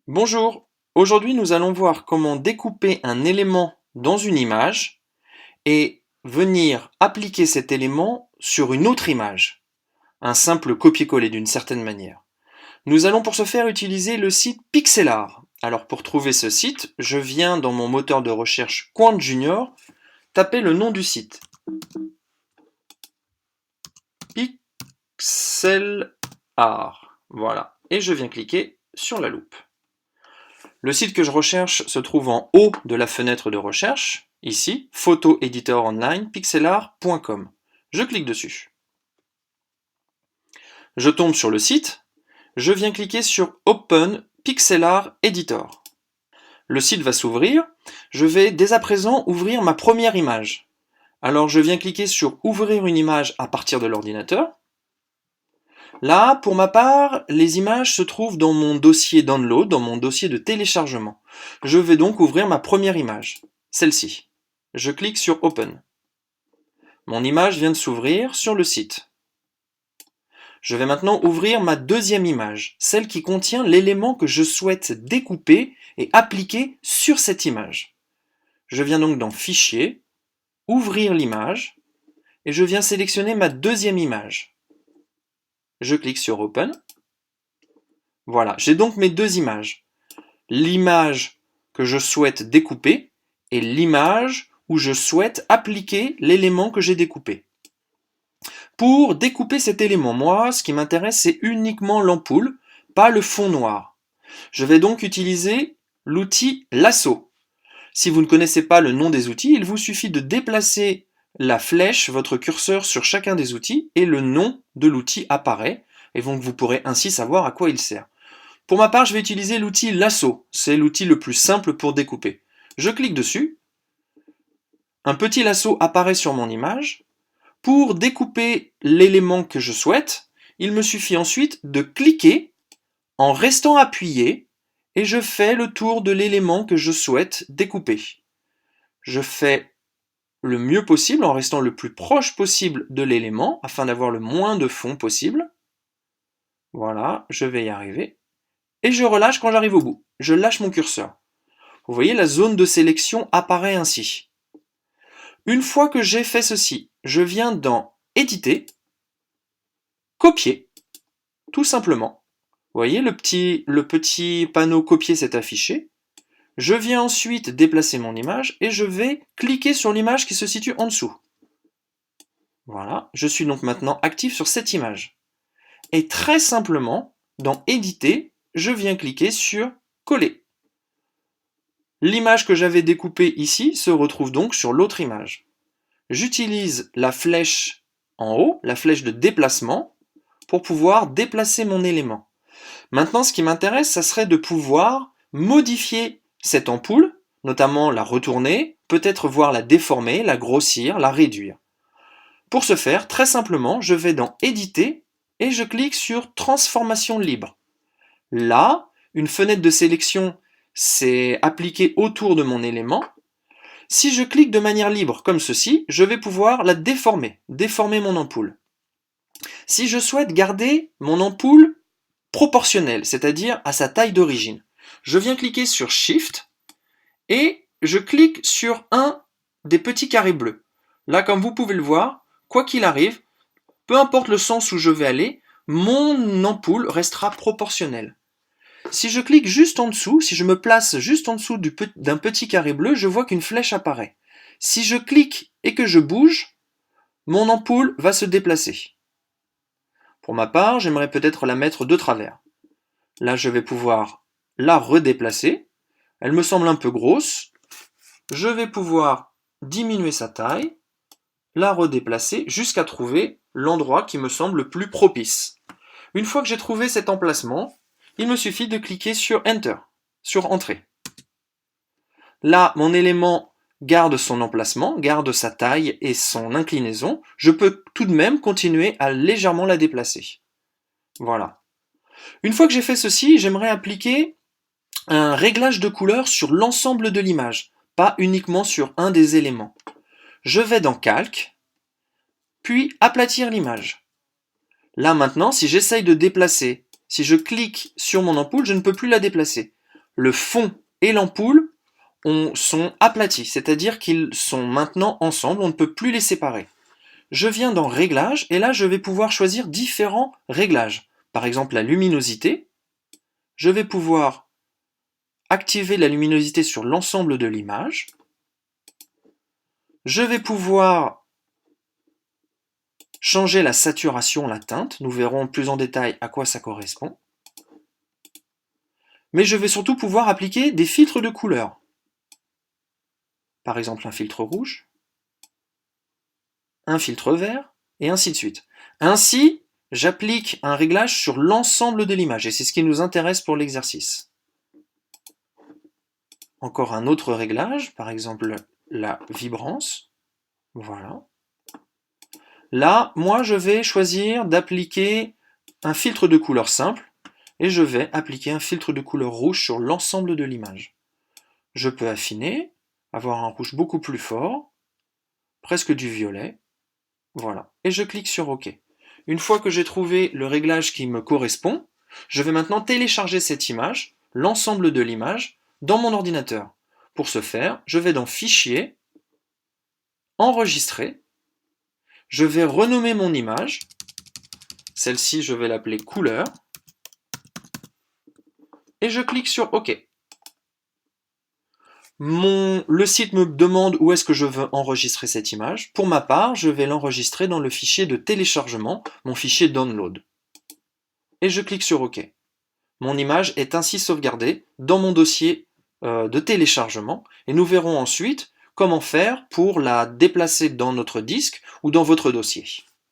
Bonjour, aujourd'hui nous allons voir comment découper un élément dans une image et venir appliquer cet élément sur une autre image, un simple copier-coller d'une certaine manière. Nous allons pour ce faire utiliser le site Pixelart. Alors pour trouver ce site, je viens dans mon moteur de recherche Quant Junior, taper le nom du site. Pixelart. Voilà, et je viens cliquer sur la loupe. Le site que je recherche se trouve en haut de la fenêtre de recherche, ici, photo editor online pixelart.com. Je clique dessus. Je tombe sur le site, je viens cliquer sur Open Pixelart Editor. Le site va s'ouvrir, je vais dès à présent ouvrir ma première image. Alors je viens cliquer sur Ouvrir une image à partir de l'ordinateur. Là, pour ma part, les images se trouvent dans mon dossier Download, dans mon dossier de téléchargement. Je vais donc ouvrir ma première image, celle-ci. Je clique sur Open. Mon image vient de s'ouvrir sur le site. Je vais maintenant ouvrir ma deuxième image, celle qui contient l'élément que je souhaite découper et appliquer sur cette image. Je viens donc dans Fichier, Ouvrir l'image, et je viens sélectionner ma deuxième image. Je clique sur Open. Voilà, j'ai donc mes deux images. L'image que je souhaite découper et l'image où je souhaite appliquer l'élément que j'ai découpé. Pour découper cet élément, moi, ce qui m'intéresse, c'est uniquement l'ampoule, pas le fond noir. Je vais donc utiliser l'outil Lasso. Si vous ne connaissez pas le nom des outils, il vous suffit de déplacer la flèche, votre curseur sur chacun des outils, et le nom de l'outil apparaît, et donc vous pourrez ainsi savoir à quoi il sert. Pour ma part, je vais utiliser l'outil Lasso, c'est l'outil le plus simple pour découper. Je clique dessus, un petit lasso apparaît sur mon image. Pour découper l'élément que je souhaite, il me suffit ensuite de cliquer en restant appuyé et je fais le tour de l'élément que je souhaite découper. Je fais le mieux possible en restant le plus proche possible de l'élément afin d'avoir le moins de fond possible. Voilà, je vais y arriver. Et je relâche quand j'arrive au bout. Je lâche mon curseur. Vous voyez, la zone de sélection apparaît ainsi. Une fois que j'ai fait ceci, je viens dans Éditer, Copier, tout simplement. Vous voyez, le petit panneau copier s'est affiché. Je viens ensuite déplacer mon image et je vais cliquer sur l'image qui se situe en dessous. Voilà, je suis donc maintenant actif sur cette image. Et très simplement, dans Éditer, je viens cliquer sur Coller. L'image que j'avais découpée ici se retrouve donc sur l'autre image. J'utilise la flèche en haut, la flèche de déplacement, pour pouvoir déplacer mon élément. Maintenant, ce qui m'intéresse, ça serait de pouvoir modifier cette ampoule, notamment la retourner, peut-être voir la déformer, la grossir, la réduire. Pour ce faire, très simplement, je vais dans Éditer et je clique sur Transformation libre. Là, une fenêtre de sélection s'est appliquée autour de mon élément. Si je clique de manière libre comme ceci, je vais pouvoir la déformer mon ampoule. Si je souhaite garder mon ampoule proportionnelle, c'est-à-dire à sa taille d'origine, je viens cliquer sur Shift et je clique sur un des petits carrés bleus. Là, comme vous pouvez le voir, quoi qu'il arrive, peu importe le sens où je vais aller, mon ampoule restera proportionnelle. Si je clique juste en dessous, si je me place juste en dessous d'un petit carré bleu, je vois qu'une flèche apparaît. Si je clique et que je bouge, mon ampoule va se déplacer. Pour ma part, j'aimerais peut-être la mettre de travers. Là, je vais pouvoir la redéplacer. Elle me semble un peu grosse. Je vais pouvoir diminuer sa taille, la redéplacer jusqu'à trouver l'endroit qui me semble le plus propice. Une fois que j'ai trouvé cet emplacement, il me suffit de cliquer sur Enter, sur Entrée. Là, mon élément garde son emplacement, garde sa taille et son inclinaison. Je peux tout de même continuer à légèrement la déplacer. Voilà. Une fois que j'ai fait ceci, j'aimerais appliquer un réglage de couleur sur l'ensemble de l'image, pas uniquement sur un des éléments. Je vais dans Calque, puis Aplatir l'image. Là maintenant, si j'essaye de déplacer, si je clique sur mon ampoule, je ne peux plus la déplacer. le fond et l'ampoule sont aplatis, c'est-à-dire qu'ils sont maintenant ensemble, on ne peut plus les séparer. Je viens dans Réglages, et là je vais pouvoir choisir différents réglages. Par exemple la luminosité, je vais pouvoir activer la luminosité sur l'ensemble de l'image. Je vais pouvoir changer la saturation, la teinte, nous verrons plus en détail à quoi ça correspond. Mais je vais surtout pouvoir appliquer des filtres de couleurs. Par exemple un filtre rouge, un filtre vert, et ainsi de suite. Ainsi, j'applique un réglage sur l'ensemble de l'image, et c'est ce qui nous intéresse pour l'exercice. Encore un autre réglage, par exemple la vibrance. Voilà. Là, moi, je vais choisir d'appliquer un filtre de couleur simple, et je vais appliquer un filtre de couleur rouge sur l'ensemble de l'image. Je peux affiner, avoir un rouge beaucoup plus fort, presque du violet. Voilà. Et je clique sur OK. Une fois que j'ai trouvé le réglage qui me correspond, je vais maintenant télécharger cette image, l'ensemble de l'image, dans mon ordinateur. Pour ce faire, je vais dans Fichier, Enregistrer. Je vais renommer mon image. Celle-ci, je vais l'appeler Couleur. Et je clique sur OK. Le site me demande où est-ce que je veux enregistrer cette image. Pour ma part, je vais l'enregistrer dans le fichier de téléchargement, mon fichier Download. Et je clique sur OK. Mon image est ainsi sauvegardée dans mon dossier de téléchargement, et nous verrons ensuite comment faire pour la déplacer dans notre disque ou dans votre dossier.